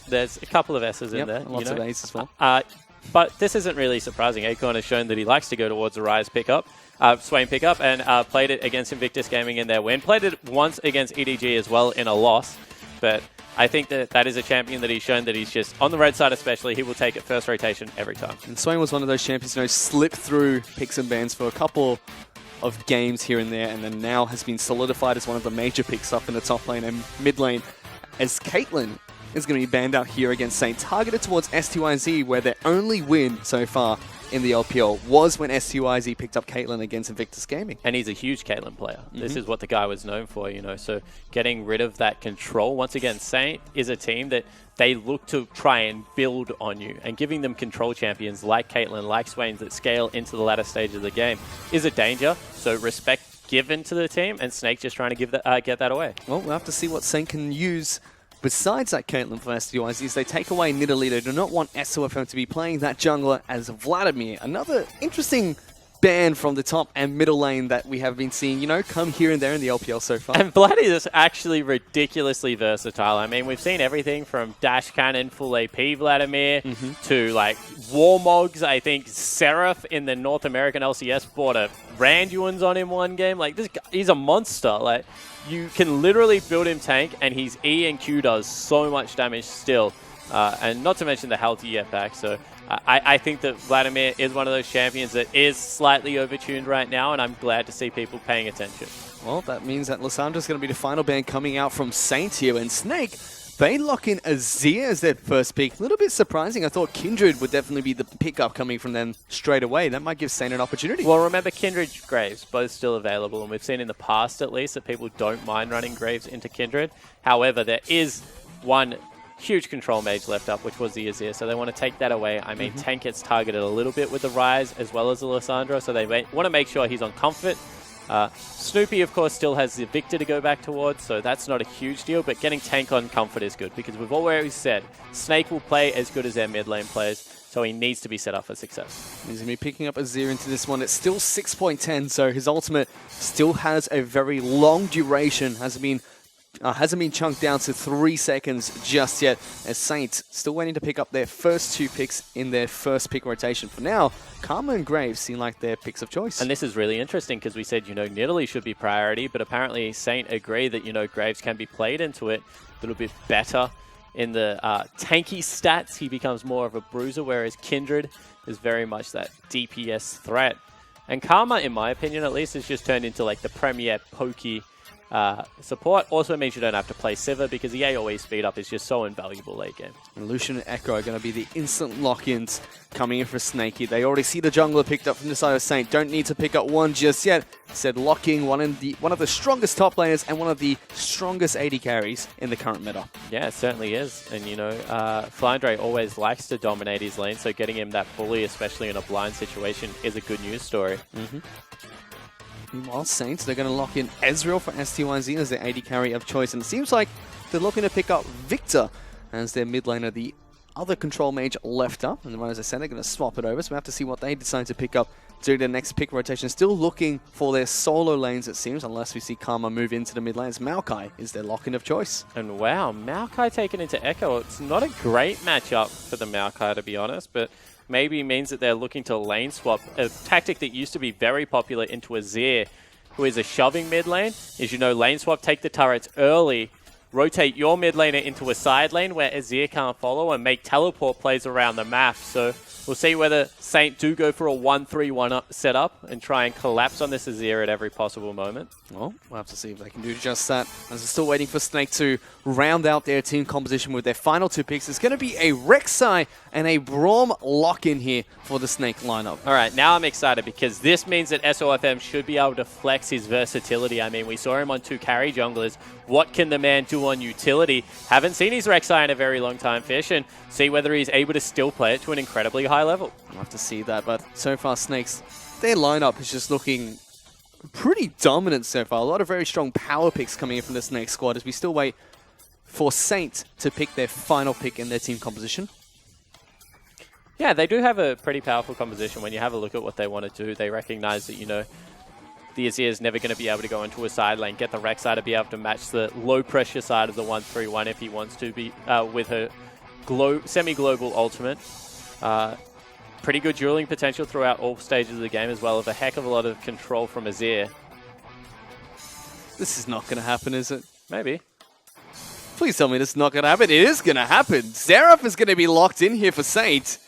There's a couple of S's in there. Lots of A's as well. But this isn't really surprising. Acorn has shown that he likes to go towards the Rise pickup, Swain pickup, and played it against Invictus Gaming in their win. Played it once against EDG as well in a loss, but I think that is a champion that he's shown that he's just, on the red side especially, he will take it first rotation every time. And Swain was one of those champions, slipped through picks and bans for a couple of games here and there, and then now has been solidified as one of the major picks up in the top lane and mid lane, as Caitlyn is going to be banned out here against Saint, targeted towards STYZ, where their only win so far in the LPL was when STYZ picked up Caitlyn against Invictus Gaming. And he's a huge Caitlyn player. This is what the guy was known for, so getting rid of that control. Once again, Saint is a team that they look to try and build on you, and giving them control champions like Caitlyn, like Swain, that scale into the latter stage of the game is a danger. So respect given to the team, and Snake just trying to get that away. Well, we'll have to see what Saint can use besides that Caitlyn for STYZ. They take away Nidalee. They do not want SOFM to be playing that jungler as Vladimir. Another interesting ban from the top and middle lane that we have been seeing, come here and there in the LPL so far. And Vlad is actually ridiculously versatile. I mean, we've seen everything from Dash Cannon, full AP Vladimir, to Warmogs. I think Seraph in the North American LCS bought a Randuin's on him one game. This guy, he's a monster. You can literally build him tank, and his E and Q does so much damage still. And not to mention the health you get back. So I think that Vladimir is one of those champions that is slightly overtuned right now, and I'm glad to see people paying attention. Well, that means that Lissandra's going to be the final ban coming out from Saint here. And Snake, they lock in Azir as their first pick. A little bit surprising. I thought Kindred would definitely be the pickup coming from them straight away. That might give Saint an opportunity. Well, remember, Kindred, Graves, both still available. And we've seen in the past, at least, that people don't mind running Graves into Kindred. However, there is one huge control mage left up, which was the Azir, so they want to take that away. I mean, Tank gets targeted a little bit with the Rise as well as the Lissandra, so they want to make sure he's on comfort. Snoopy, of course, still has the Victor to go back towards, so that's not a huge deal, but getting Tank on comfort is good, because we've already said Snake will play as good as their mid lane players, so he needs to be set up for success. He's going to be picking up Azir into this one. It's still 6.10, so his ultimate still has a very long duration, hasn't been chunked down to 3 seconds just yet, as Saints still waiting to pick up their first 2 picks in their first pick rotation. For now, Karma and Graves seem like their picks of choice. And this is really interesting because we said, Nidalee should be priority, but apparently Saint agree that, Graves can be played into it a little bit better. In the tanky stats, he becomes more of a bruiser, whereas Kindred is very much that DPS threat. And Karma, in my opinion at least, has just turned into the premier pokey support. Also means you don't have to play Sivir, because the AoE speed up is just so invaluable late game. And Lucian and Echo are going to be the instant lock-ins coming in for Snakey. They already see the jungler picked up from the side of Saint. Don't need to pick up one just yet. Said locking one of the strongest top laners and one of the strongest AD carries in the current meta. Yeah, it certainly is. And Flandre always likes to dominate his lane, so getting him that bully, especially in a blind situation, is a good news story. Meanwhile, Saints, they're going to lock in Ezreal for STYZ as their AD carry of choice. And it seems like they're looking to pick up Victor as their mid laner, the other control mage left up. And as I said, they're going to swap it over. So we have to see what they decide to pick up during their next pick rotation. Still looking for their solo lanes, it seems, unless we see Karma move into the mid lanes. Maokai is their lock-in of choice. And wow, Maokai taken into Echo. It's not a great matchup for the Maokai, to be honest, but maybe means that they're looking to lane swap. A tactic that used to be very popular into Azir, who is a shoving mid lane, is, lane swap, take the turrets early, rotate your mid laner into a side lane where Azir can't follow, and make teleport plays around the map. So we'll see whether Saint do go for a 1-3-1 setup and try and collapse on this Azir at every possible moment. Well, we'll have to see if they can do just that. As they're still waiting for Snake to round out their team composition with their final 2 picks. It's going to be a Rek'Sai and a Braum lock-in here for the Snake lineup. All right, now I'm excited because this means that SOFM should be able to flex his versatility. I mean, we saw him on 2 carry junglers. What can the man do on utility? Haven't seen his Rek'Sai in a very long time, Fish, and see whether he's able to still play it to an incredibly high level. We'll have to see that, but so far Snakes, their lineup is just looking pretty dominant so far. A lot of very strong power picks coming in from the Snake squad as we still wait for Saint to pick their final pick in their team composition. Yeah, they do have a pretty powerful composition. When you have a look at what they want to do, they recognize that, the Azir is never going to be able to go into a side lane, get the Rek'Sai to be able to match the low-pressure side of the 1-3-1 if he wants to be with her semi-global ultimate. Pretty good dueling potential throughout all stages of the game, as well as a heck of a lot of control from Azir. This is not going to happen, is it? Maybe. Please tell me this is not going to happen. It is going to happen. Xerath is going to be locked in here for Saint.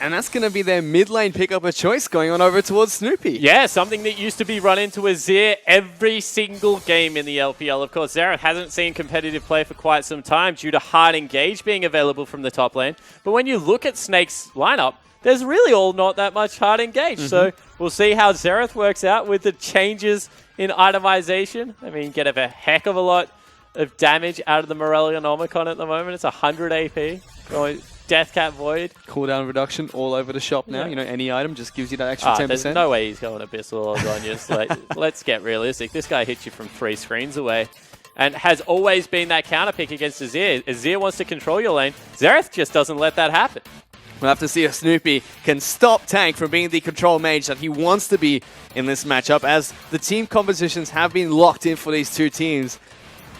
And that's going to be their mid lane pickup of choice going on over towards Snoopy. Yeah, something that used to be run into Azir every single game in the LPL. Of course, Xerath hasn't seen competitive play for quite some time due to hard engage being available from the top lane. But when you look at Snake's lineup, there's really all not that much hard engage. So we'll see how Xerath works out with the changes in itemization. I mean, get a heck of a lot of damage out of the Morellonomicon at the moment. It's 100 AP. Death Cat Void. Cooldown reduction all over the shop now. You know, any item just gives you that extra 10%. There's no way he's going Abyssal or Zhonya's. Like, let's get realistic. This guy hits you from 3 screens away and has always been that counter pick against Azir. Azir wants to control your lane. Xerath just doesn't let that happen. We'll have to see if Snoopy can stop Tank from being the control mage that he wants to be in this matchup, as the team compositions have been locked in for these two teams.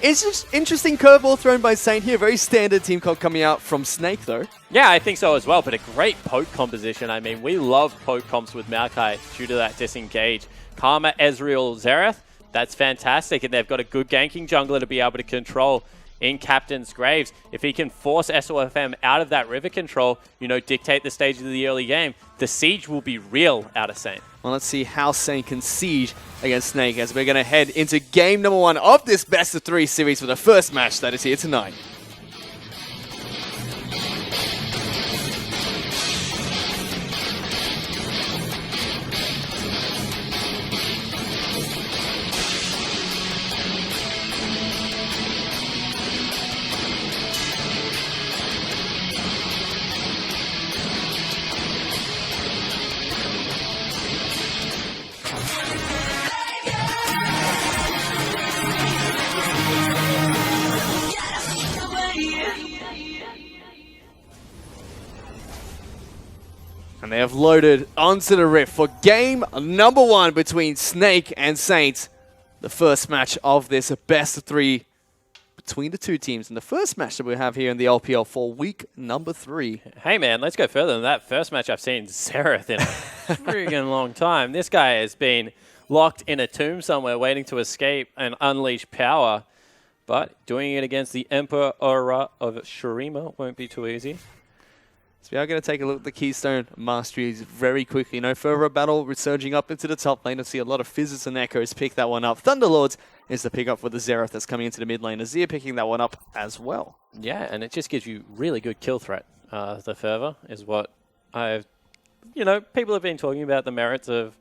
It's just interesting curveball thrown by Saint here. Very standard team comp coming out from Snake, though. Yeah, I think so as well, but a great poke composition. I mean, we love poke comps with Maokai due to that disengage. Karma, Ezreal, Xerath, that's fantastic, and they've got a good ganking jungler to be able to control in Captain's Graves. If he can force SOFM out of that river control, you know, dictate the stage of the early game, the siege will be real out of Saint. Well, let's see how Saint can siege against Snake as we're going to head into game number 1 of this best of 3 series for the first match that is here tonight. And they have loaded onto the Rift for game number 1 between Snake and Saint. The first match of this best of 3 between the two teams. And the first match that we have here in the LPL for week number 3. Hey man, let's go further than that. First match I've seen Xerath in a friggin' long time. This guy has been locked in a tomb somewhere waiting to escape and unleash power. But doing it against the Emperor of Shurima won't be too easy. So we are going to take a look at the Keystone Masteries very quickly. No further battle, resurging up into the top lane. You'll see a lot of Fizzes and Echoes pick that one up. Thunderlords is the pickup for the Xerath that's coming into the mid lane. Azir picking that one up as well. Yeah, and it just gives you really good kill threat. The Fervor is what I've... You know, people have been talking about the merits of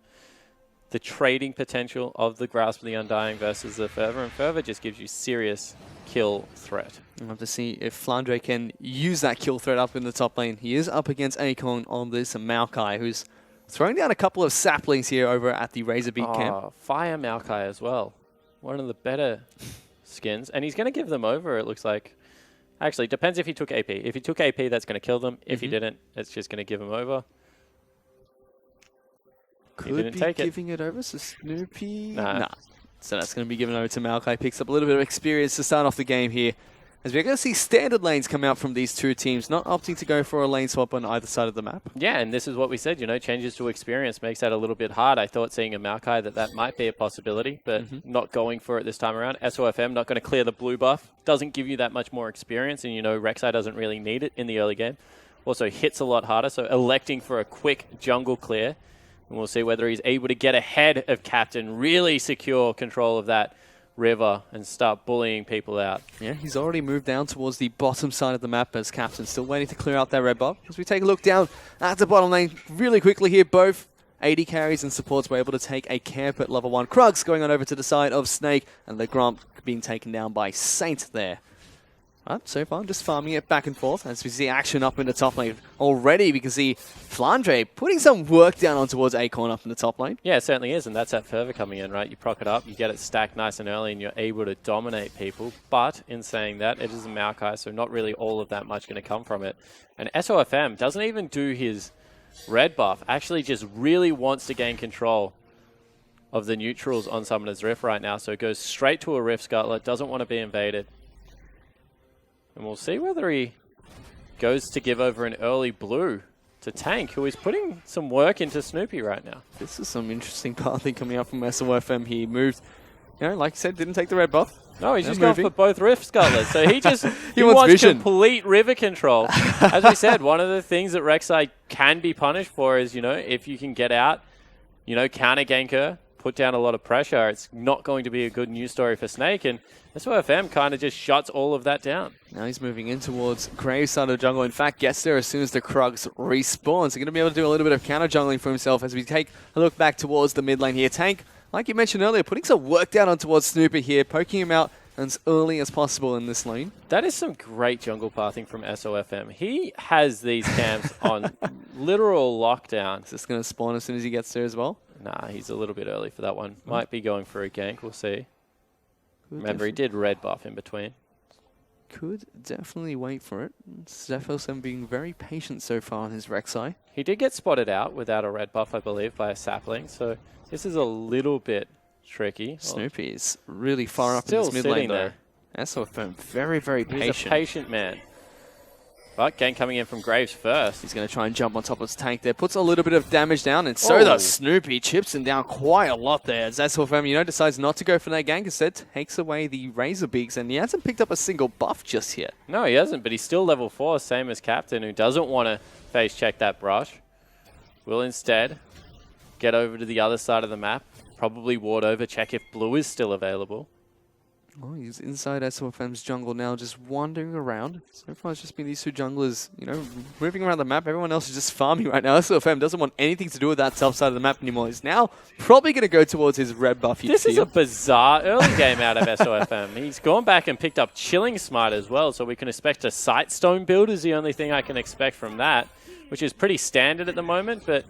the trading potential of the Grasp of the Undying versus the Fervor, and Fervor just gives you serious kill threat. We'll have to see if Flandre can use that kill threat up in the top lane. He is up against Akon on this Maokai, who's throwing down a couple of saplings here over at the Razorbeak camp. Fire Maokai as well. One of the better skins. And he's going to give them over, it looks like. Actually, it depends if he took AP. If he took AP, that's going to kill them. If he didn't, it's just going to give him over. Could be giving it over to Snoopy. Nah. So that's going to be given over to Maokai. Picks up a little bit of experience to start off the game here. As we're going to see standard lanes come out from these two teams, not opting to go for a lane swap on either side of the map. Yeah, and this is what we said, you know, changes to experience makes that a little bit hard. I thought seeing a Maokai that might be a possibility, but not going for it this time around. SOFM not going to clear the blue buff. Doesn't give you that much more experience, and you know, Rek'Sai doesn't really need it in the early game. Also hits a lot harder, so electing for a quick jungle clear. And we'll see whether he's able to get ahead of Captain, really secure control of that river and start bullying people out. Yeah, he's already moved down towards the bottom side of the map as Captain, still waiting to clear out that red buff. As we take a look down at the bottom lane really quickly here, both AD carries and supports were able to take a camp at level 1. Krugs going on over to the side of Snake, and the Grump being taken down by Saint there. So far, just farming it back and forth as we see action up in the top lane. Already we can see Flandre putting some work down on towards Acorn up in the top lane. Yeah, it certainly is, and that's that Fervor coming in, right? You proc it up, you get it stacked nice and early, and you're able to dominate people. But in saying that, it is a Maokai, so not really all of that much going to come from it. And SOFM doesn't even do his red buff, actually just really wants to gain control of the neutrals on Summoner's Rift right now. So it goes straight to a Rift Scuttler, doesn't want to be invaded. And we'll see whether he goes to give over an early blue to Tank, who is putting some work into Snoopy right now. This is some interesting pathing coming up from SOFM. He moved, like you said, didn't take the red buff. No, he's just going for both Rift Scuttlers. So he just he wants vision. Complete river control. As we said, one of the things that Rek'Sai can be punished for is, if you can get out, counter gank her, put down a lot of pressure, it's not going to be a good news story for Snake. And SOFM kind of just shuts all of that down. Now he's moving in towards Graves' side of the jungle. In fact, gets there as soon as the Krugs respawn. So going to be able to do a little bit of counter jungling for himself as we take a look back towards the mid lane here. Tank, like you mentioned earlier, putting some work down on towards Snooper here, poking him out as early as possible in this lane. That is some great jungle pathing from SOFM. He has these camps on literal lockdown. Is this going to spawn as soon as he gets there as well? Nah, he's a little bit early for that one. Might be going for a gank, we'll see. Remember, he did red buff in between. Could definitely wait for it. SOFM being very patient so far on his Rek'Sai. He did get spotted out without a red buff, I believe, by a sapling. So this is a little bit tricky. Snoopy is really far up in his mid lane though. SOFM very, very patient. He's a patient man. But gank coming in from Graves first. He's going to try and jump on top of his tank there. Puts a little bit of damage down, and so does Snoopy. Chips him down quite a lot there. As SOFM, decides not to go for that gank. Instead, takes away the Razor Beaks, and he hasn't picked up a single buff just yet. No, he hasn't, but he's still level 4, same as Captain, who doesn't want to face check that brush. Will instead get over to the other side of the map. Probably ward over, check if blue is still available. Oh, he's inside SOFM's jungle now, just wandering around. So far, it's just been these two junglers, moving around the map. Everyone else is just farming right now. SOFM doesn't want anything to do with that south side of the map anymore. He's now probably going to go towards his red buff. This is a bizarre early game out of SOFM. He's gone back and picked up Chilling Smite as well, so we can expect a Sightstone build is the only thing I can expect from that, which is pretty standard at the moment, but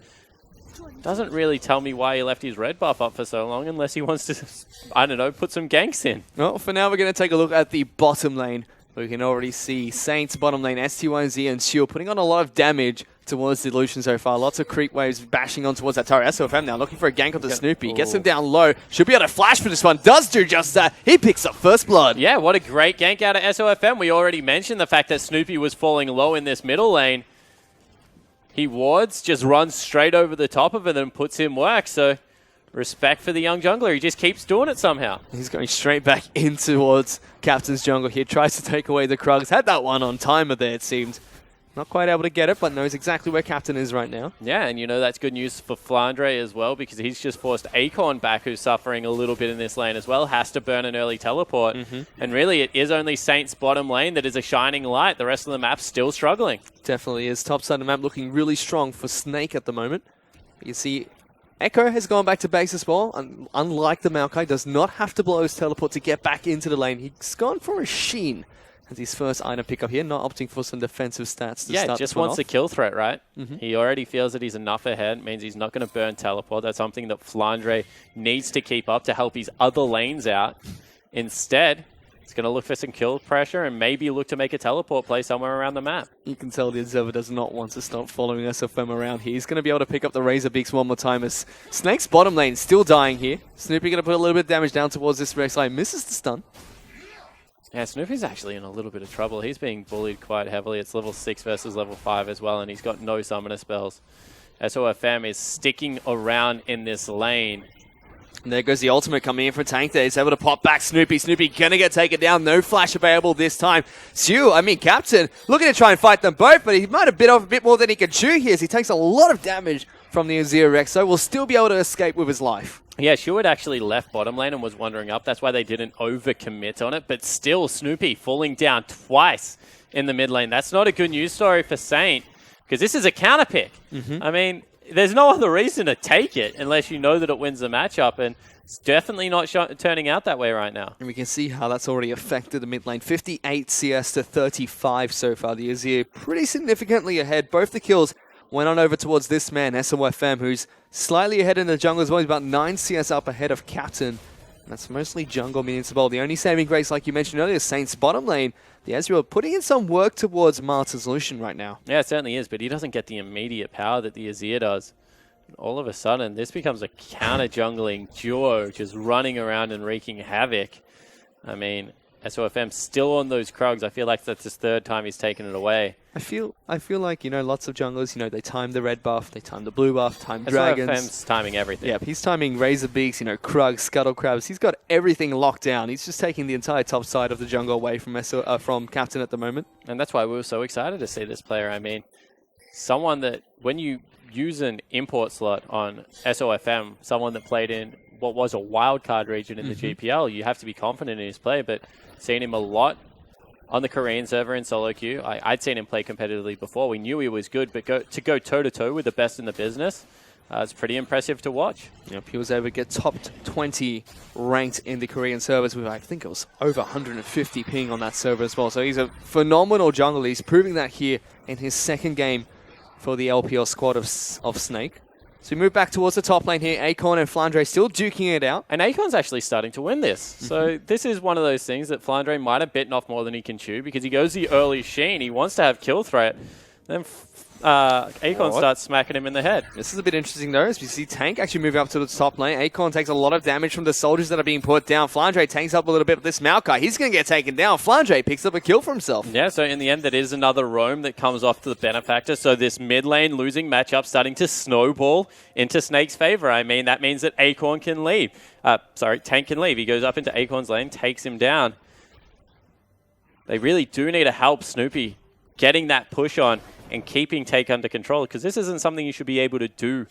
doesn't really tell me why he left his red buff up for so long unless he wants to, I don't know, put some ganks in. Well, for now, we're going to take a look at the bottom lane. We can already see Saints bottom lane, STYZ and Shield putting on a lot of damage towards the Lucian so far. Lots of creep waves bashing on towards that tower. SOFM now looking for a gank onto Snoopy. Gets him down low. Should be able to flash for this one. Does do just that. He picks up first blood. Yeah, what a great gank out of SOFM. We already mentioned the fact that Snoopy was falling low in this middle lane. He wards, just runs straight over the top of it and puts in work. So respect for the young jungler. He just keeps doing it somehow. He's going straight back in towards Captain's jungle here. Tries to take away the Krugs. Had that one on timer there, it seemed. Not quite able to get it, but knows exactly where Captain is right now. Yeah, and that's good news for Flandre as well, because he's just forced Acorn back, who's suffering a little bit in this lane as well. Has to burn an early teleport. And really, it is only Saints bottom lane that is a shining light. The rest of the map's still struggling. Definitely is. Top side of the map looking really strong for Snake at the moment. You can see Echo has gone back to base as well. Unlike the Maokai, does not have to blow his teleport to get back into the lane. He's gone for a Sheen as his first item pickup here, not opting for some defensive stats to start just wants off. a kill threat, right? He already feels that he's enough ahead. It means he's not going to burn teleport. That's something that Flandre needs to keep up to help his other lanes out. Instead, he's going to look for some kill pressure and maybe look to make a teleport play somewhere around the map. You can tell the Observer does not want to stop following SOFM around here. He's going to be able to pick up the Razor Beaks one more time as Snake's bottom lane still dying here. Snoopy going to put a little bit of damage down towards this Rek'Sai. Misses the stun. Yeah, Snoopy's actually in a little bit of trouble. He's being bullied quite heavily. It's level 6 versus level 5 as well, and he's got no summoner spells. SOFM is sticking around in this lane. And there goes the ultimate coming in for Tank there. He's able to pop back Snoopy. Snoopy gonna get taken down. No flash available this time. Captain, looking to try and fight them both, but he might have bit off a bit more than he can chew here as he takes a lot of damage from the Azir Rex, so will still be able to escape with his life. Yeah, Shu had actually left bottom lane and was wandering up. That's why they didn't overcommit on it. But still, Snoopy falling down twice in the mid lane. That's not a good news story for Saint, because this is a counter pick. I mean, there's no other reason to take it unless you know that it wins the matchup, and it's definitely not turning out that way right now. And we can see how that's already affected the mid lane. 58 CS to 35 so far. The Azir pretty significantly ahead. Both the kills went on over towards this man, SOFM, who's slightly ahead in the jungle as well. He's about 9 CS up ahead of Captain. And that's mostly jungle municipal. The only saving grace, like you mentioned earlier, Saints bottom lane. The Ezreal putting in some work towards Martyr's Lucian right now. Yeah, it certainly is, but he doesn't get the immediate power that the Azir does. All of a sudden, this becomes a counter-jungling duo just running around and wreaking havoc. I mean, SOFM still on those Krugs. I feel like that's his third time he's taken it away. I feel like, lots of junglers, they time the red buff, they time the blue buff, time dragons. SOFM's timing everything. Yeah, he's timing Razor Beaks, Krugs, Scuttle Crabs. He's got everything locked down. He's just taking the entire top side of the jungle away from Captain at the moment. And that's why we were so excited to see this player. I mean, someone that, when you use an import slot on SOFM, someone that played in what was a wildcard region in the GPL, you have to be confident in his play, but seeing him a lot on the Korean server in solo queue. I'd seen him play competitively before. We knew he was good, but to go toe-to-toe with the best in the business, it's pretty impressive to watch. Yep, he was able to get top 20 ranked in the Korean servers with, I think it was over 150 ping on that server as well. So he's a phenomenal jungler. He's proving that here in his second game for the LPL squad of Snake. So we move back towards the top lane here. Acorn and Flandre still duking it out. And Acorn's actually starting to win this. So this is one of those things that Flandre might have bitten off more than he can chew, because he goes the early Sheen. He wants to have kill threat. Then Acorn starts smacking him in the head. This is a bit interesting though, as we see Tank actually moving up to the top lane. Acorn takes a lot of damage from the soldiers that are being put down. Flandre tanks up a little bit with this Maokai. He's going to get taken down. Flandre picks up a kill for himself. Yeah, so in the end, that is another roam that comes off to the Benefactor. So this mid lane losing matchup starting to snowball into Snake's favor. I mean, that means that Acorn can leave. Tank can leave. He goes up into Acorn's lane, takes him down. They really do need to help Snoopy getting that push on and keeping Take under control, because this isn't something you should be able to do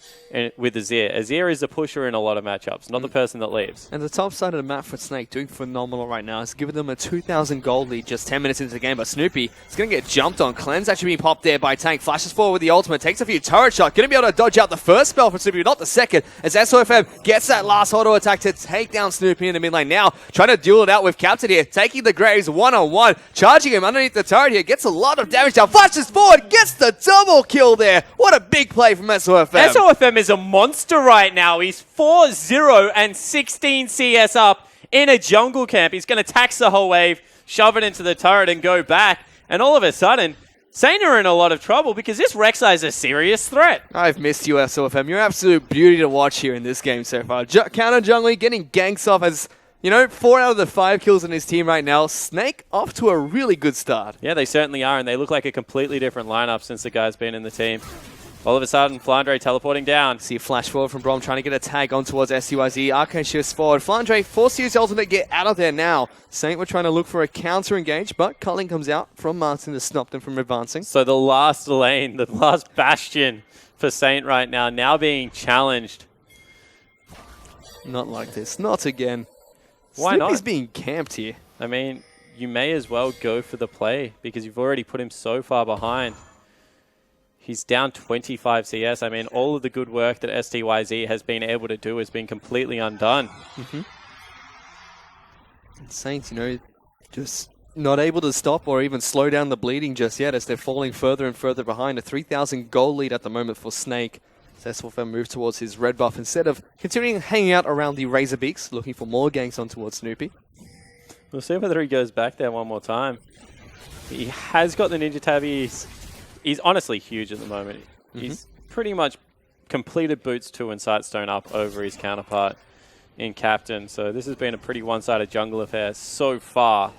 with Azir. Azir is a pusher in a lot of matchups, not the person that leaves. And the top side of the map for Snake doing phenomenal right now. It's given them a 2,000 gold lead just 10 minutes into the game, but Snoopy is going to get jumped on. Cleanse actually being popped there by Tank. Flashes forward with the ultimate, takes a few turret shots. Going to be able to dodge out the first spell for Snoopy, not the second, as SOFM gets that last auto attack to take down Snoopy in the mid lane. Now, trying to duel it out with Captain here, taking the Graves one-on-one, charging him underneath the turret here, gets a lot of damage down, flashes forward, gets the double kill there. What a big play from SOFM. SOFM is a monster right now. He's 4-0 and 16 CS up in a jungle camp. He's going to tax the whole wave, shove it into the turret and go back. And all of a sudden, Saint are in a lot of trouble because this Rek'Sai is a serious threat. I've missed you, SOFM. You're absolute beauty to watch here in this game so far. Counter jungling, getting ganks off as, 4 out of the 5 kills in his team right now. Snake off to a really good start. Yeah, they certainly are, and they look like a completely different lineup since the guy's been in the team. All of a sudden, Flandre teleporting down. See a flash forward from Brom trying to get a tag on towards SUIZ. Arcane shifts forward. Flandre forced to use ultimate, get out of there now. Saint were trying to look for a counter engage, but culling comes out from Martin to stop them from advancing. So the last lane, the last bastion for Saint right now being challenged. Not like this. Not again. Why Snoopy's not? being camped here. I mean, you may as well go for the play because you've already put him so far behind. He's down 25 CS. I mean, all of the good work that STYZ has been able to do has been completely undone. Saints, just not able to stop or even slow down the bleeding just yet as they're falling further and further behind. A 3,000 goal lead at the moment for Snake. SOFM move towards his red buff instead of continuing hanging out around the Razor Beaks, looking for more ganks on towards Snoopy. We'll see whether he goes back there one more time. He has got the Ninja Tab. He's honestly huge at the moment. He's pretty much completed Boots 2 and Sightstone up over his counterpart in Captain. So this has been a pretty one-sided jungle affair so far.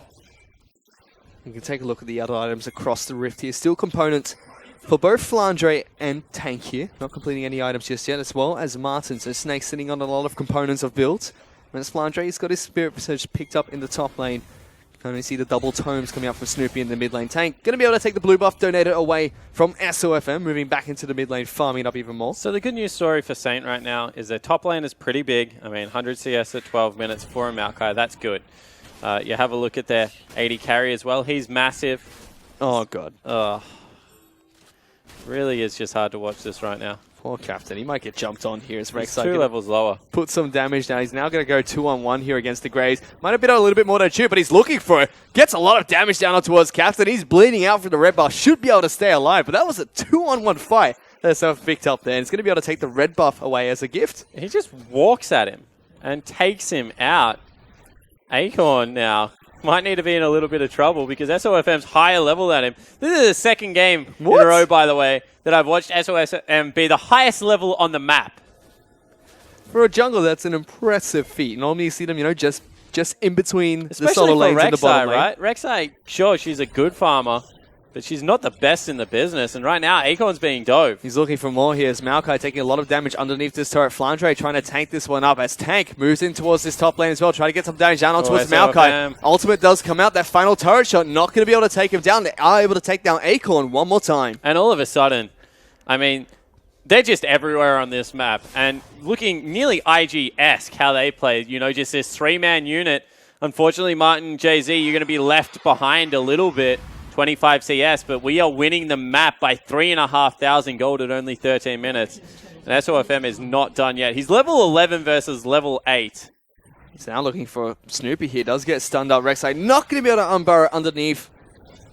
You can take a look at the other items across the rift here. Still components for both Flandre and Tank here. Not completing any items just yet, as well as Martin. So Snake sitting on a lot of components of builds. Whereas Flandre, he's got his Spirit Surge picked up in the top lane. You can only see the double tomes coming out from Snoopy in the mid lane. Tank going to be able to take the blue buff donated away from SOFM, moving back into the mid lane, farming it up even more. So the good news story for Saint right now is their top lane is pretty big. I mean, 100 CS at 12 minutes for a Maokai. That's good. You have a look at their 80 carry as well. He's massive. Oh, God. Really is just hard to watch this right now. Poor Captain. He might get jumped on here as He's Rek'Sai 2 levels lower. Put some damage down. He's now going to go 2-on-1 here against the Graves. Might have been a little bit more to chew, but he's looking for it. Gets a lot of damage down on towards Captain. He's bleeding out from the red buff. Should be able to stay alive, but that was a 2-on-1 fight that Self picked up there. And he's going to be able to take the red buff away as a gift. He just walks at him and takes him out. Acorn now might need to be in a little bit of trouble because SOFM's higher level than him. This is the second game in a row, by the way, that I've watched SOFM be the highest level on the map. For a jungler, that's an impressive feat. Normally you see them, just in between Especially the solo lanes and the bottom lane. Right? Rek'Sai, sure, she's a good farmer, but she's not the best in the business. And right now, Acorn's being dove. He's looking for more here as Maokai taking a lot of damage underneath this turret. Flandre trying to tank this one up as Tank does in towards this top lane as well, trying to get some damage down towards Maokai. Ultimate does come out. That final turret shot not going to be able to take him down. They are able to take down Acorn one more time. And all of a sudden, I mean, they're just everywhere on this map. And looking nearly IG-esque how they play, just this three-man unit. Unfortunately, Martin, Jay-Z, you're going to be left behind a little bit. 25 CS, but we are winning the map by 3,500 gold at only 13 minutes. And SOFM is not done yet. He's level 11 versus level 8. He's now looking for Snoopy here. Does get stunned up. Rek'Sai not going to be able to unburrow underneath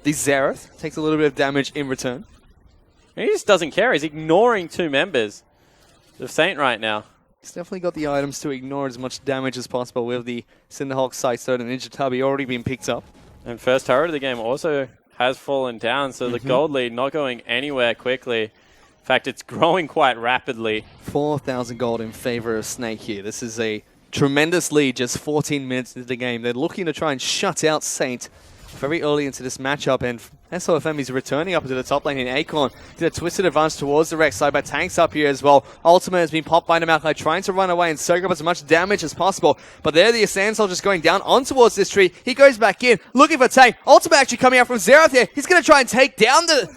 the Xerath. Takes a little bit of damage in return. And he just doesn't care. He's ignoring two members of Saint right now. He's definitely got the items to ignore as much damage as possible with the Cinderhawk, Sightstone, and Ninja Tubby already been picked up. And first turret of the game also has fallen down, so the gold lead not going anywhere quickly. In fact, it's growing quite rapidly. 4,000 gold in favor of Snake here. This is a tremendous lead just 14 minutes into the game. They're looking to try and shut out Saint very early into this matchup, and SOFM is returning up into the top lane in Acorn. Did a twisted advance towards the Rek'Sai, but Tank's up here as well. Ultimate has been popped by Maokai, trying to run away and soak up as much damage as possible. But there the Sand Soldier's going down on towards this tree. He goes back in, looking for Tank. Ultimate actually coming out from Xerath here. He's going to try and take down the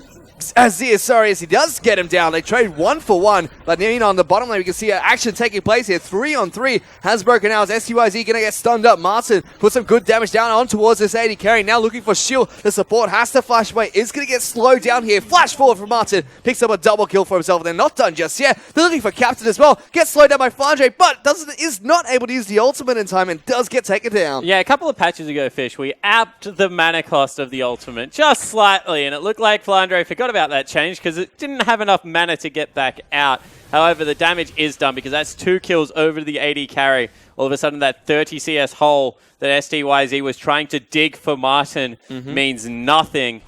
Azir, as he does get him down. They trade 1-for-1, but on the bottom lane, we can see action taking place here. 3-on-3 has broken out. SUIZ going to get stunned up. Martin put some good damage down on towards this AD carry. Now looking for shield. The support has to flash away. Is going to get slowed down here. Flash forward from Martin. Picks up a double kill for himself. They're not done just yet. They're looking for Captain as well. Gets slowed down by Flandre, but is not able to use the ultimate in time and does get taken down. Yeah, a couple of patches ago, Fish, we upped the mana cost of the ultimate just slightly, and it looked like Flandre forgot about that change because it didn't have enough mana to get back out. However, the damage is done because that's 2 kills over the AD carry. All of a sudden, that 30 CS hole that STYZ was trying to dig for Martin means nothing.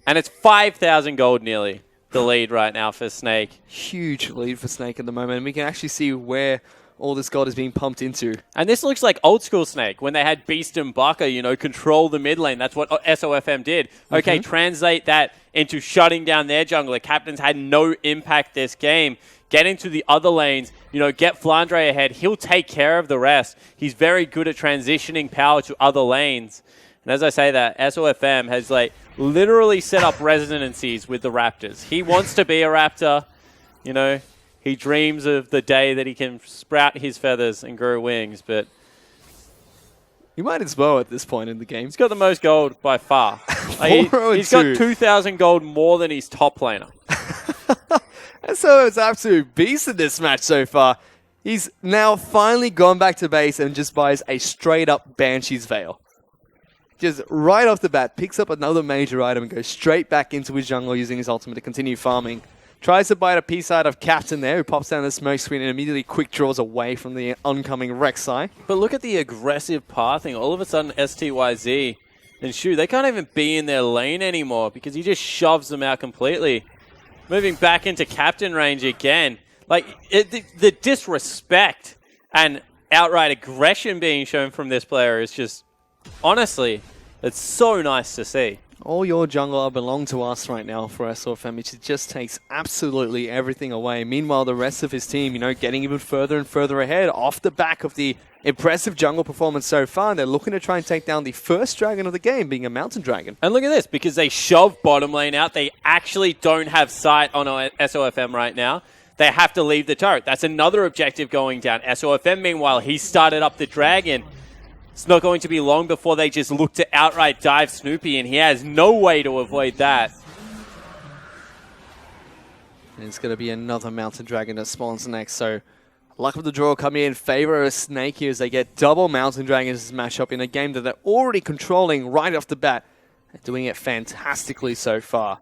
And it's 5,000 gold nearly, the lead right now for Snake. Huge lead for Snake at the moment. And we can actually see where all this gold is being pumped into. And this looks like old school Snake, when they had Beast and Baka, control the mid lane. That's what SOFM did. Okay, translate that into shutting down their jungler. Captains had no impact this game. Get into the other lanes, get Flandre ahead. He'll take care of the rest. He's very good at transitioning power to other lanes. And as I say that, SOFM has literally set up residencies with the Raptors. He wants to be a Raptor, He dreams of the day that he can sprout his feathers and grow wings, but he might as well at this point in the game. He's got the most gold by far. He's got 2,000 gold more than his top laner. And so it's absolute beast in this match so far. He's now finally gone back to base and just buys a straight-up Banshee's Veil. Just right off the bat, picks up another major item and goes straight back into his jungle using his ultimate to continue farming. Tries to bite a piece out of Captain there, who pops down the smoke screen and immediately quick draws away from the oncoming Rek'Sai. But look at the aggressive pathing. All of a sudden, STYZ and Shu, they can't even be in their lane anymore because he just shoves them out completely. Moving back into Captain range again. The disrespect and outright aggression being shown from this player is just, honestly, it's so nice to see. All your jungler belong to us right now for SOFM, which just takes absolutely everything away. Meanwhile, the rest of his team, getting even further and further ahead off the back of the impressive jungle performance so far. They're looking to try and take down the first dragon of the game, being a mountain dragon. And look at this, because they shove bottom lane out, they actually don't have sight on SOFM right now. They have to leave the turret. That's another objective going down. SOFM, meanwhile, he started up the dragon. It's not going to be long before they just look to outright dive Snoopy, and he has no way to avoid that. And it's going to be another mountain dragon that spawns next, so luck of the draw coming in favor of Snake here as they get double mountain dragons match up in a game that they're already controlling right off the bat. They're doing it fantastically so far.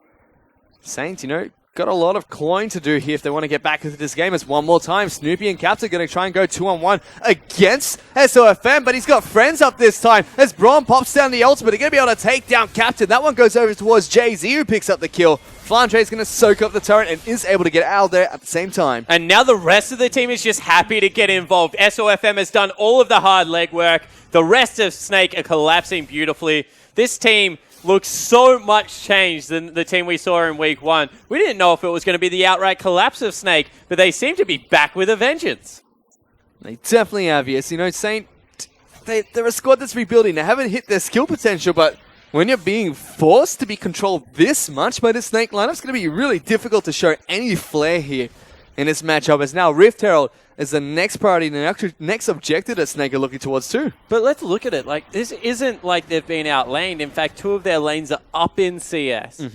Saints, got a lot of clawing to do here if they want to get back into this game. As one more time, Snoopy and Captain going to try and go 2-on-1 against SOFM, but he's got friends up this time. As Braun pops down the ultimate, they're going to be able to take down Captain. That one goes over towards Jay-Z, who picks up the kill. Flandre is going to soak up the turret and is able to get out there at the same time. And now the rest of the team is just happy to get involved. SOFM has done all of the hard legwork. The rest of Snake are collapsing beautifully. This team looks so much changed than the team we saw in week 1. We didn't know if it was going to be the outright collapse of Snake, but they seem to be back with a vengeance. They definitely have, yes. You know, Saint, they're a squad that's rebuilding. They haven't hit their skill potential, but when you're being forced to be controlled this much by the Snake lineup, it's going to be really difficult to show any flair here in this matchup. As now Rift Herald is the next priority, the next objective that Snake are looking towards too. But let's look at it. Like, this isn't like they've been outlaned. In fact, 2 of their lanes are up in CS.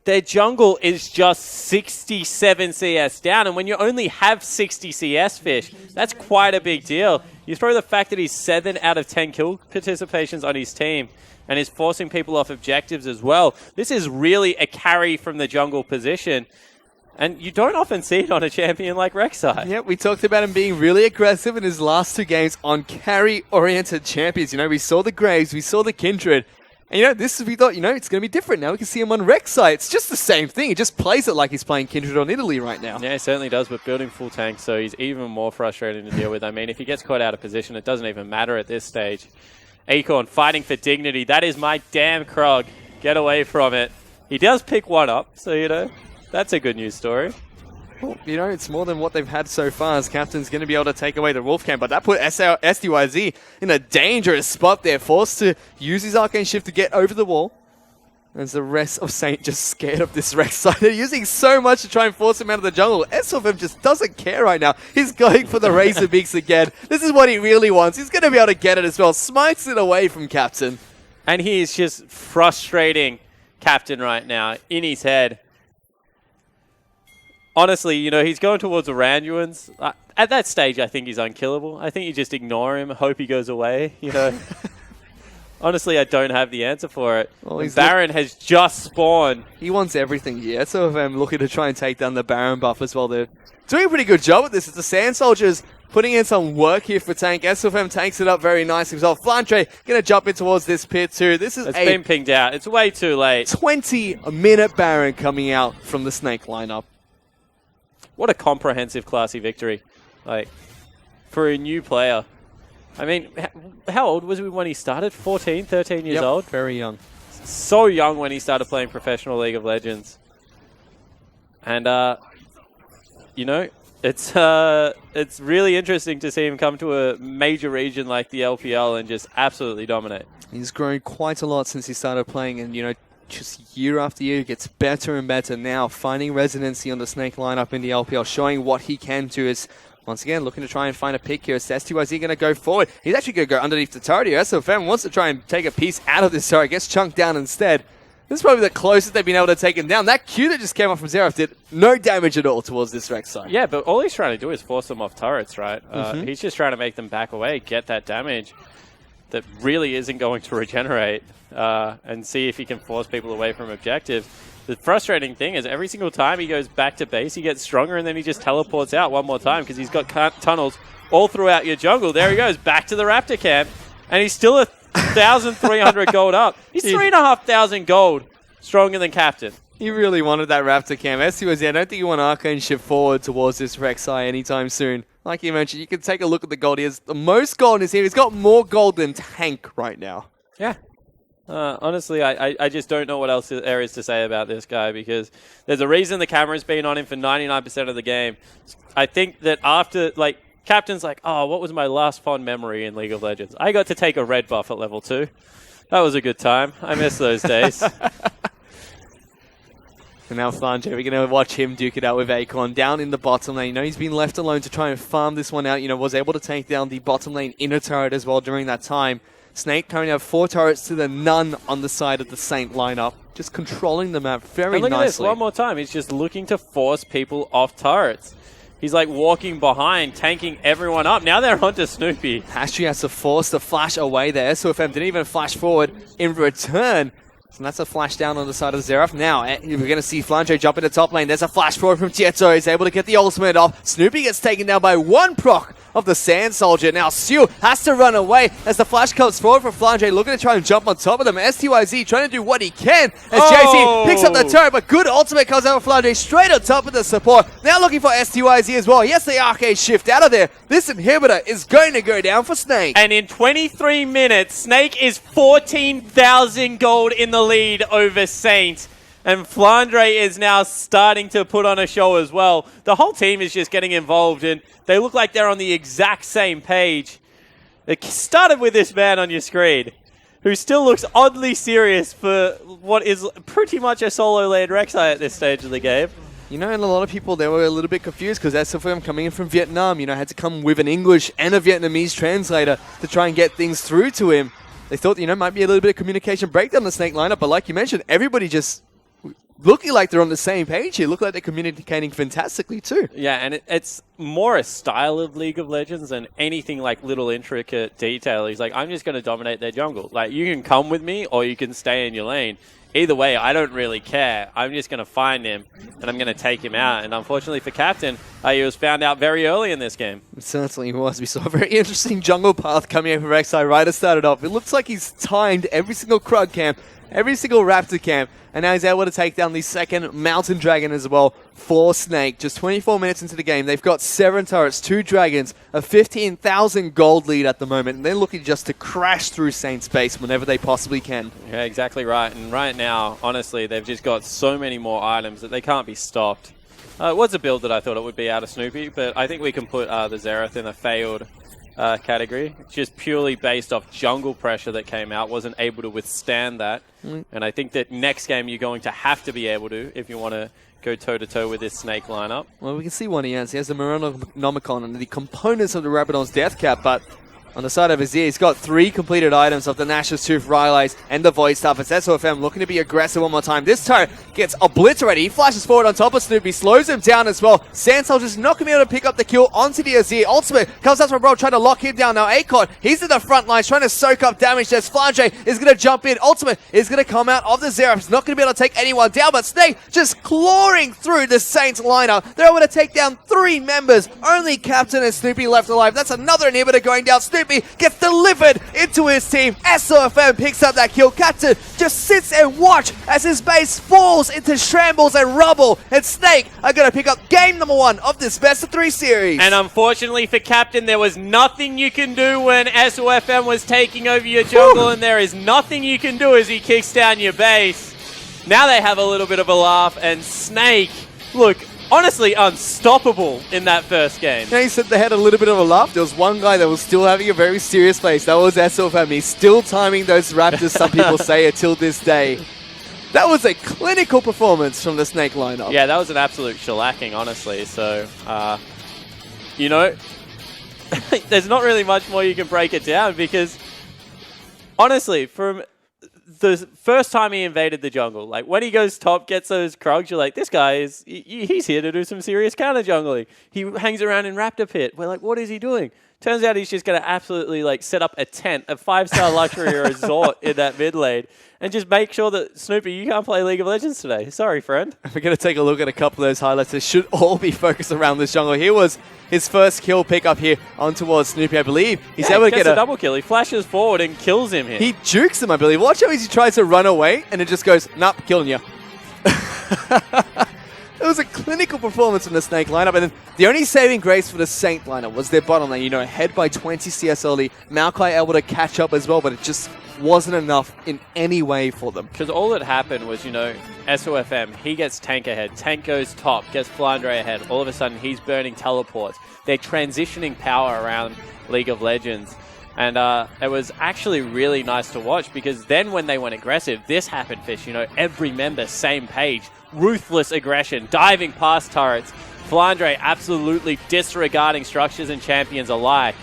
Their jungle is just 67 CS down, and when you only have 60 CS fish, that's quite a big deal. You throw the fact that he's 7 out of 10 kill participations on his team, and is forcing people off objectives as well. This is really a carry from the jungle position. And you don't often see it on a champion like Rek'Sai. Yeah, we talked about him being really aggressive in his last 2 games on carry-oriented champions. You know, we saw the Graves, we saw the Kindred. And, you know, we thought, you know, it's going to be different now. We can see him on Rek'Sai. It's just the same thing. He just plays it like he's playing Kindred on Italy right now. Yeah, he certainly does, but building full tank, so he's even more frustrating to deal with. I mean, if he gets caught out of position, it doesn't even matter at this stage. Acorn fighting for dignity. That is my damn Krog. Get away from it. He does pick one up, so, you know, that's a good news story. Well, you know, it's more than what they've had so far, as Captain's going to be able to take away the Wolfcam, but that put SDYZ in a dangerous spot there, forced to use his Arcane Shift to get over the wall. As the rest of Saint just scared of this Rek'Sai. They're using so much to try and force him out of the jungle. SOFM just doesn't care right now. He's going for the Razor Beaks again. This is what he really wants. He's going to be able to get it as well. Smites it away from Captain. And he is just frustrating Captain right now in his head. Honestly, you know, he's going towards the Randuins. At that stage, I think he's unkillable. I think you just ignore him, hope he goes away, you know. Honestly, I don't have the answer for it. Well, Baron has just spawned. He wants everything here. So if I'm looking to try and take down the Baron buff as well, they're doing a pretty good job with this. It's the Sand Soldiers putting in some work here for tank. SFM takes it up very nicely himself. Flantre going to jump in towards this pit too. It's been pinged out. It's way too late. 20-minute Baron coming out from the Snake lineup. What a comprehensive, classy victory. Like, for a new player. I mean, how old was he when he started? 14, 13 years old? Very young. So young when he started playing professional League of Legends. And, you know, it's really interesting to see him come to a major region like the LPL and just absolutely dominate. He's grown quite a lot since he started playing, and, you know, just year after year, gets better and better now, finding residency on the Snake lineup in the LPL, showing what he can do. Is once again looking to try and find a pick here. Is STYZ going to go forward? He's actually going to go underneath the turret here. SFM wants to try and take a piece out of this turret, gets chunked down instead. This is probably the closest they've been able to take him down. That Q that just came off from Xerath did no damage at all towards this Rek'Sai. Yeah, but all he's trying to do is force them off turrets, right? He's just trying to make them back away, get that damage that really isn't going to regenerate, and see if he can force people away from objectives. The frustrating thing is every single time he goes back to base, he gets stronger, and then he just teleports out one more time because he's got tunnels all throughout your jungle. There he goes, back to the Raptor camp, and he's still 1,300 gold up. He's 3,500 gold stronger than Captain. He really wanted that Raptor camp. STYZ, I don't think you want Arcane shift forward towards this Rek'Sai anytime soon. Like you mentioned, you can take a look at the gold. He has the most gold in his team. He's got more gold than Tank right now. Yeah. Honestly, I just don't know what else there is to say about this guy, because there's a reason the camera's been on him for 99% of the game. I think that after, like, Captain's like, oh, what was my last fond memory in League of Legends? I got to take a red buff at level 2. That was a good time. I miss those days. And now Flange, we're going to watch him duke it out with Acorn down in the bottom lane. You know, he's been left alone to try and farm this one out. You know, was able to take down the bottom lane inner turret as well during that time. Snake currently have 4 turrets to the none on the side of the Saint lineup. Just controlling the map very nicely. And look at this, one more time. He's just looking to force people off turrets. He's like walking behind, tanking everyone up. Now they're onto Snoopy. Hastry has to force the flash away there. SOFM didn't even flash forward in return. So that's a flash down on the side of Xerath. Now, we're going to see Flandre jump into top lane. There's a flash forward from Tieto. He's able to get the ultimate off. Snoopy gets taken down by one proc of the Sand Soldier. Now, Siu has to run away as the flash comes forward from Flandre, looking to try and jump on top of them. STYZ trying to do what he can as JC picks up the turret, but good ultimate comes out of Flandre straight on top of the support. Now looking for STYZ as well. He has the arcade shift out of there. This inhibitor is going to go down for Snake. And in 23 minutes, Snake is 14,000 gold in the lead over Saint. And Flandre is now starting to put on a show as well. The whole team is just getting involved, and they look like they're on the exact same page. It started with this man on your screen, who still looks oddly serious for what is pretty much a solo lane Rek'Sai at this stage of the game. You know, and a lot of people, they were a little bit confused because SFM coming in from Vietnam, you know, had to come with an English and a Vietnamese translator to try and get things through to him. They thought, you know, might be a little bit of communication breakdown in the Snake lineup, but like you mentioned, everybody just looking like they're on the same page here. Look like they're communicating fantastically too. Yeah, and it's more a style of League of Legends than anything like little intricate detail. He's like, I'm just going to dominate their jungle. Like, you can come with me or you can stay in your lane. Either way, I don't really care. I'm just going to find him and I'm going to take him out. And unfortunately for Captain, he was found out very early in this game. It certainly was. We saw a very interesting jungle path coming in from Rek'Sai right to start it off. It looks like he's timed every single Krug camp, every single Raptor camp, and now he's able to take down the second Mountain Dragon as well for Snake. Just 24 minutes into the game, they've got 7 turrets, 2 dragons, a 15,000 gold lead at the moment, and they're looking just to crash through Saint's base whenever they possibly can. Yeah, exactly right. And right now, honestly, they've just got so many more items that they can't be stopped. It was a build that I thought it would be out of Snoopy, but I think we can put the Xerath in a failed category, just purely based off jungle pressure that came out, wasn't able to withstand that. And I think that next game you're going to have to be able to if you want to go toe-to-toe with this Snake lineup. Well, we can see what he has. He has the Moronomicon and the components of the Rabadon's Death Cap, but on the side of his ear, he's got 3 completed items of the Nash's Tooth, Rylai's, and the Void Staff. It's SOFM looking to be aggressive one more time. This turret gets obliterated. He flashes forward on top of Snoopy, slows him down as well. Sand Soldier's not going to be able to pick up the kill onto the Azir. Ultimate comes out from Bro, trying to lock him down. Now Akon, he's in the front lines, trying to soak up damage. There's Flandre is going to jump in. Ultimate is going to come out of the Xerath. He's not going to be able to take anyone down, but Snake just clawing through the Saints lineup. They're able to take down 3 members. Only Captain and Snoopy left alive. That's another inhibitor going down. Snoopy gets delivered into his team. SOFM picks up that kill. Captain just sits and watch as his base falls into shambles and rubble, and Snake are going to pick up game number 1 of this best of 3 series. And unfortunately for Captain, there was nothing you can do when SOFM was taking over your jungle, and there is nothing you can do as he kicks down your base. Now they have a little bit of a laugh, and Snake, look, honestly unstoppable in that first game. He said they had a little bit of a laugh. There was one guy that was still having a very serious face. That was SOFM. He's still timing those Raptors, some people say, until this day. That was a clinical performance from the Snake lineup. Yeah, that was an absolute shellacking, honestly. So, you know, there's not really much more you can break it down because, honestly, from the first time he invaded the jungle, like when he goes top, gets those Krugs, you're like, this guy he's here to do some serious counter jungling. He hangs around in Raptor Pit. We're like, what is he doing? Turns out he's just going to absolutely like set up a tent, a 5-star luxury resort in that mid lane, and just make sure that Snoopy, you can't play League of Legends today. Sorry, friend. We're going to take a look at a couple of those highlights. They should all be focused around this jungle. Here was his first kill pick up here on towards Snoopy, I believe. He's able to get a double kill. He flashes forward and kills him here. He jukes him, I believe. Watch how he tries to run away, and it just goes, nope, killing you. It was a clinical performance from the Snake lineup, and then the only saving grace for the Saint lineup was their bottom lane. You know, ahead by 20 CS early. Maokai able to catch up as well, but it just wasn't enough in any way for them. Because all that happened was, you know, SOFM, he gets tank ahead. Tank goes top, gets Flandre ahead. All of a sudden, he's burning teleports. They're transitioning power around League of Legends. And it was actually really nice to watch because then when they went aggressive, this happened, Fish. You know, every member, same page. Ruthless aggression, diving past turrets. Flandre absolutely disregarding structures and champions alike.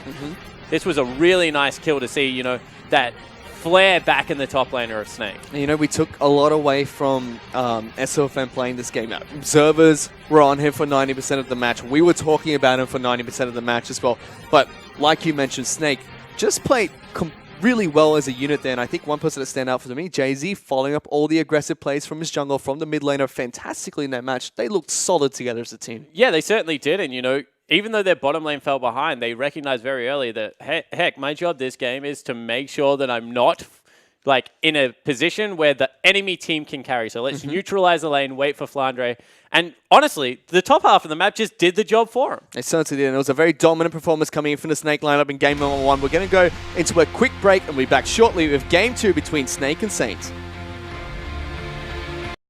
This was a really nice kill to see, you know, that flare back in the top laner of Snake. You know, we took a lot away from SOFM playing this game. Now, observers were on him for 90% of the match. We were talking about him for 90% of the match as well. But like you mentioned, Snake just played really well as a unit there. And I think one person that stand out for me, Jay-Z, following up all the aggressive plays from his jungle, from the mid laner fantastically in that match. They looked solid together as a team. Yeah, they certainly did. And, even though their bottom lane fell behind, they recognized very early that, heck, my job this game is to make sure that I'm not in a position where the enemy team can carry. So let's neutralize the lane, wait for Flandre. And honestly, the top half of the map just did the job for him. They certainly did. And it was a very dominant performance coming in from the Snake lineup in game number 1. We're going to go into a quick break and we'll be back shortly with game 2 between Snake and Saint.